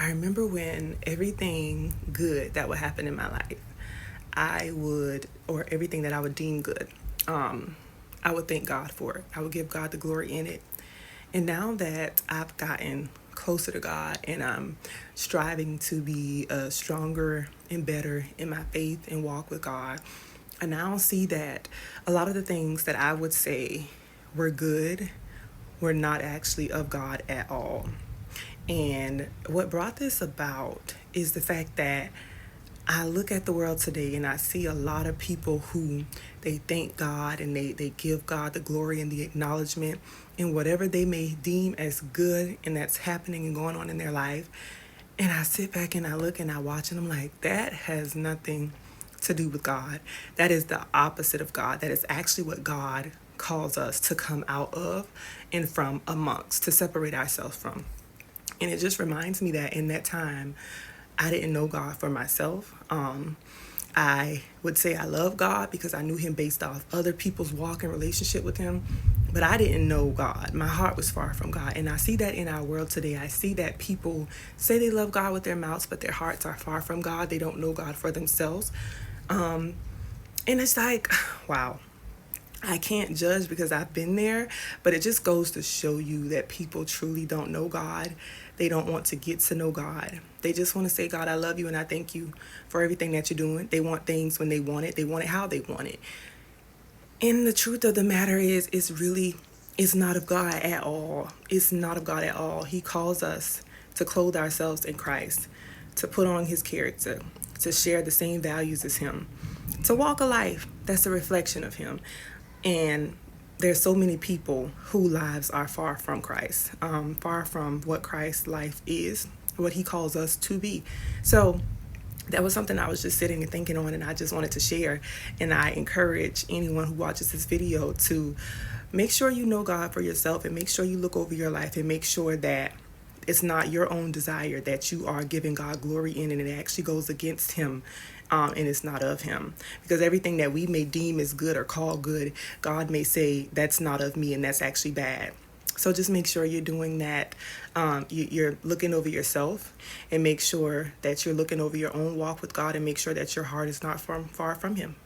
I remember when everything good that would happen in my life, or everything that I would deem good, um, I would thank God for it. I would give God the glory in it. And now that I've gotten closer to God and I'm striving to be stronger and better in my faith and walk with God, I now see that a lot of the things that I would say were good were not actually of God at all. And what brought this about is the fact that I look at the world today and I see a lot of people who they thank God and they give God the glory and the acknowledgement in whatever they may deem as good and that's happening and going on in their life. And I sit back and I look and I watch and I'm like, that has nothing to do with God. That is the opposite of God. That is actually what God calls us to come out of and from amongst, to separate ourselves from. And it just reminds me that in that time, I didn't know God for myself. I would say I love God because I knew Him based off other people's walk and relationship with Him, but I didn't know God. My heart was far from God. And I see that in our world today. I see that people say they love God with their mouths, but their hearts are far from God. They don't know God for themselves. And it's like, wow, I can't judge because I've been there, but it just goes to show you that people truly don't know God. They don't want to get to know God. They just want to say, God, I love you and I thank you for everything that you're doing. They want things when they want it. They want it how they want it. And the truth of the matter is, it's not of God at all. It's not of God at all. He calls us to clothe ourselves in Christ, to put on His character, to share the same values as Him, to walk a life that's a reflection of Him. And there's so many people whose lives are far from Christ, far from what Christ's life is, what He calls us to be. So that was something I was just sitting and thinking on, and I just wanted to share. And I encourage anyone who watches this video to make sure you know God for yourself and make sure you look over your life and make sure that it's not your own desire that you are giving God glory in and it actually goes against Him, and it's not of Him. Because everything that we may deem as good or call good, God may say that's not of me and that's actually bad. So just make sure you're doing that. You're looking over yourself and make sure that you're looking over your own walk with God and make sure that your heart is not far from Him.